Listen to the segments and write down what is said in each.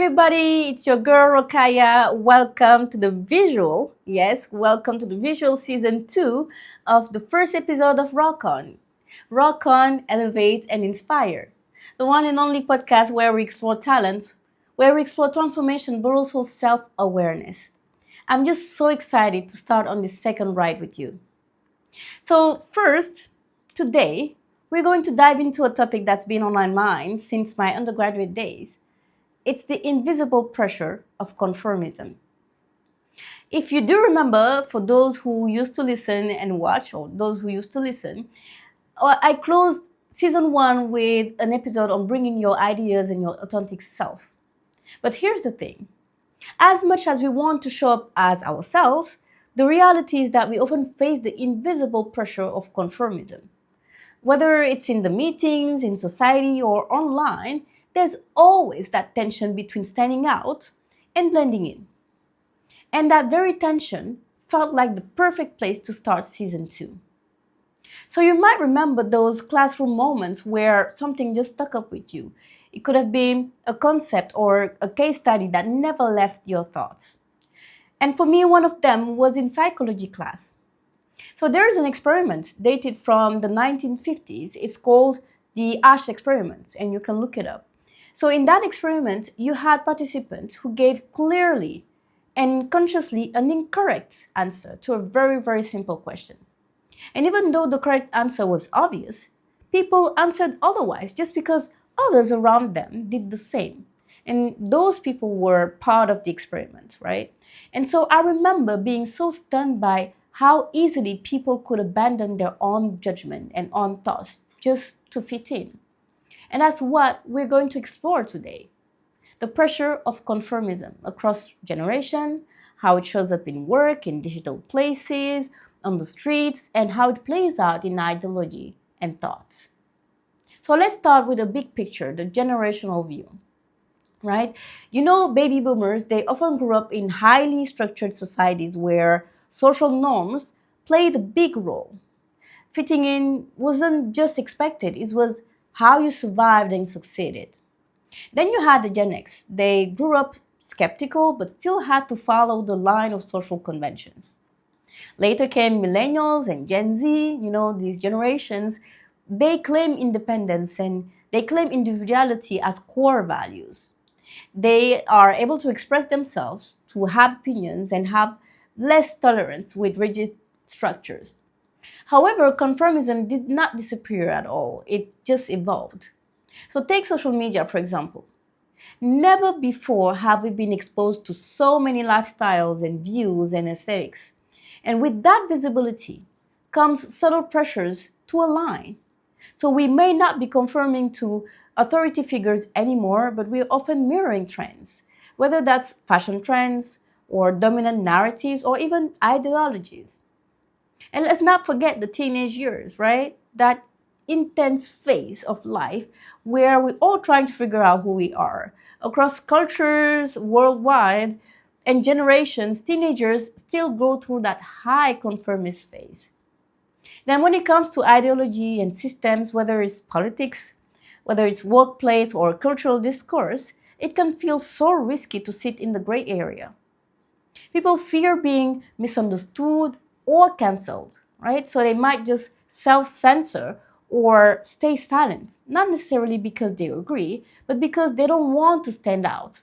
everybody, it's your girl Rokaya. Welcome to the visual. Yes, welcome to the visual season 2 of the first episode of Rock On. Rock On, Elevate, and Inspire. The one and only podcast where we explore talent, where we explore transformation, but also self awareness. I'm just so excited to start on this second ride with you. So, first, today, we're going to dive into a topic that's been on my mind since my undergraduate days. It's the invisible pressure of conformism. If you do remember, for those who used to listen and watch, or those who used to listen, I closed season 1 with an episode on bringing your ideas and your authentic self. But here's the thing, as much as we want to show up as ourselves, the reality is that we often face the invisible pressure of conformism. Whether it's in the meetings, in society, or online, there's always that tension between standing out and blending in. And that very tension felt like the perfect place to start season 2. So you might remember those classroom moments where something just stuck up with you. It could have been a concept or a case study that never left your thoughts. And for me, one of them was in psychology class. So there's an experiment dated from the 1950s. It's called the Ash experiment, and you can look it up. So in that experiment, you had participants who gave clearly and consciously an incorrect answer to a very, very simple question. And even though the correct answer was obvious, people answered otherwise just because others around them did the same. And those people were part of the experiment, right? And so I remember being so stunned by how easily people could abandon their own judgment and own thoughts just to fit in. And that's what we're going to explore today. The pressure of conformism across generation, how it shows up in work, in digital places, on the streets, and how it plays out in ideology and thought. So let's start with a big picture, the generational view. Right? You know, baby boomers, they often grew up in highly structured societies where social norms played a big role. Fitting in wasn't just expected, it was how you survived and succeeded. Then you had the Gen X. They grew up skeptical but still had to follow the line of social conventions. Later came millennials and Gen Z, these generations. They claim independence and they claim individuality as core values. They are able to express themselves, to have opinions, and have less tolerance with rigid structures. However, conformism did not disappear at all, it just evolved. So, take social media, for example. Never before have we been exposed to so many lifestyles and views and aesthetics. And with that visibility comes subtle pressures to align. So we may not be conforming to authority figures anymore, but we're often mirroring trends, whether that's fashion trends or dominant narratives or even ideologies. And let's not forget the teenage years, right? That intense phase of life where we're all trying to figure out who we are. Across cultures, worldwide, and generations, teenagers still go through that high conformist phase. Then when it comes to ideology and systems, whether it's politics, whether it's workplace or cultural discourse, it can feel so risky to sit in the gray area. People fear being misunderstood or cancelled, right? So they might just self-censor or stay silent, not necessarily because they agree, but because they don't want to stand out.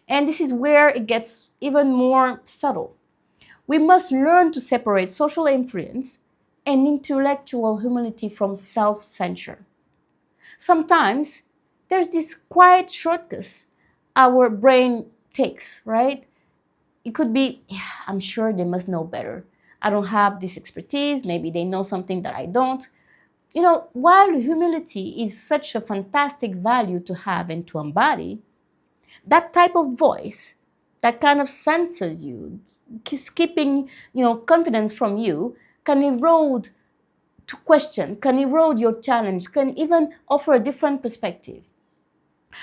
And this is where it gets even more subtle. We must learn to separate social influence and intellectual humility from self-censure. Sometimes there's this quiet shortcut our brain takes, right? It could be, yeah, I'm sure they must know better. I don't have this expertise. Maybe they know something that I don't. While humility is such a fantastic value to have and to embody, that type of voice that kind of censors you, keeping, confidence from you, can erode to question, can erode your challenge, can even offer a different perspective.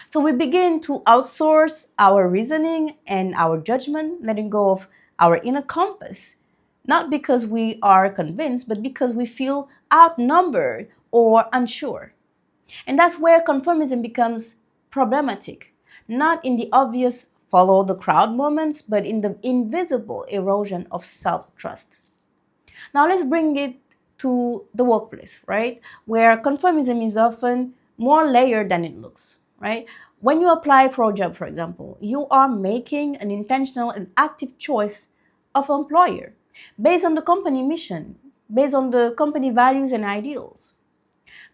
So we begin to outsource our reasoning and our judgment, letting go of our inner compass, not because we are convinced, but because we feel outnumbered or unsure. And that's where conformism becomes problematic, not in the obvious follow the crowd moments, but in the invisible erosion of self-trust. Now let's bring it to the workplace, right? Where conformism is often more layered than it looks, right? When you apply for a job, for example, you are making an intentional and active choice of employer based on the company mission, based on the company values and ideals.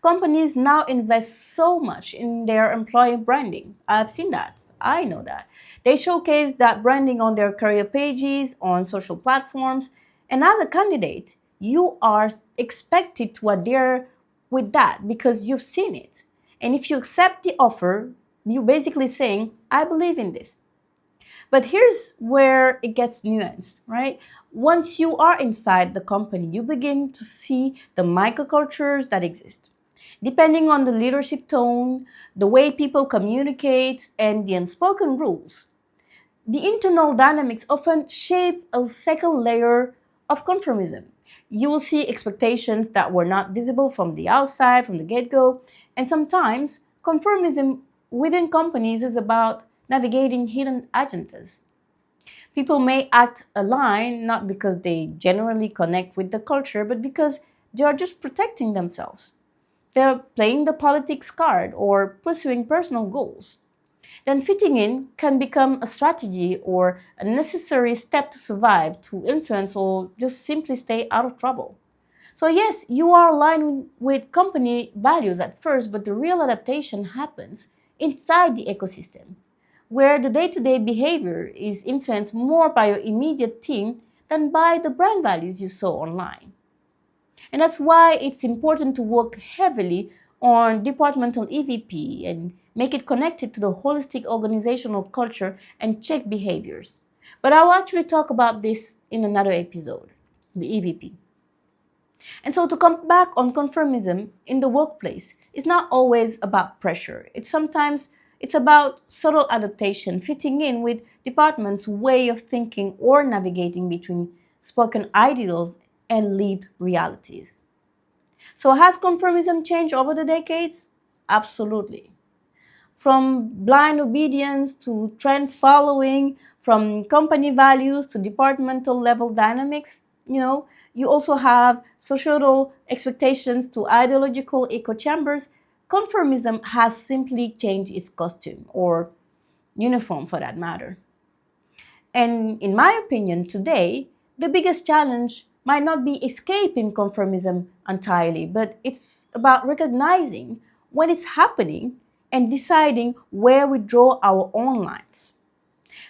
Companies now invest so much in their employee branding. I've seen that. I know that. They showcase that branding on their career pages, on social platforms, and as a candidate, you are expected to adhere with that because you've seen it. And if you accept the offer, you're basically saying, I believe in this. But here's where it gets nuanced, right? Once you are inside the company, you begin to see the microcultures that exist. Depending on the leadership tone, the way people communicate, and the unspoken rules, the internal dynamics often shape a second layer of conformism. You will see expectations that were not visible from the outside, from the get go, and sometimes conformism within companies is about navigating hidden agendas. People may act aligned not because they genuinely connect with the culture, but because they are just protecting themselves. They're playing the politics card or pursuing personal goals. Then fitting in can become a strategy or a necessary step to survive, to influence, or just simply stay out of trouble. So, yes, you are aligned with company values at first, but the real adaptation happens inside the ecosystem, where the day to day behavior is influenced more by your immediate team than by the brand values you saw online. And that's why it's important to work heavily on departmental EVP and make it connected to the holistic organizational culture and check behaviors. But I'll actually talk about this in another episode, the EVP. And so to come back on conformism in the workplace is not always about pressure. It's about subtle adaptation, fitting in with department's way of thinking or navigating between spoken ideals and lived realities. So has conformism changed over the decades? Absolutely. From blind obedience to trend following, from company values to departmental level dynamics, you also have societal expectations to ideological echo chambers. Conformism has simply changed its costume or uniform for that matter. And in my opinion, today, the biggest challenge might not be escaping conformism entirely, but it's about recognizing when it's happening and deciding where we draw our own lines.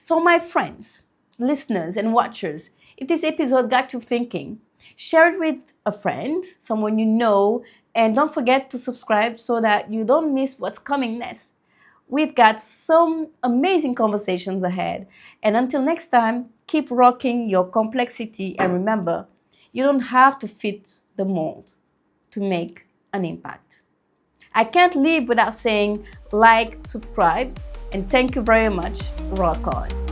So, my friends, listeners, and watchers, if this episode got you thinking, share it with a friend, someone you know, and don't forget to subscribe so that you don't miss what's coming next. We've got some amazing conversations ahead. And until next time, keep rocking your complexity and remember, you don't have to fit the mold to make an impact. I can't leave without saying like, subscribe, and thank you very much. Rock on.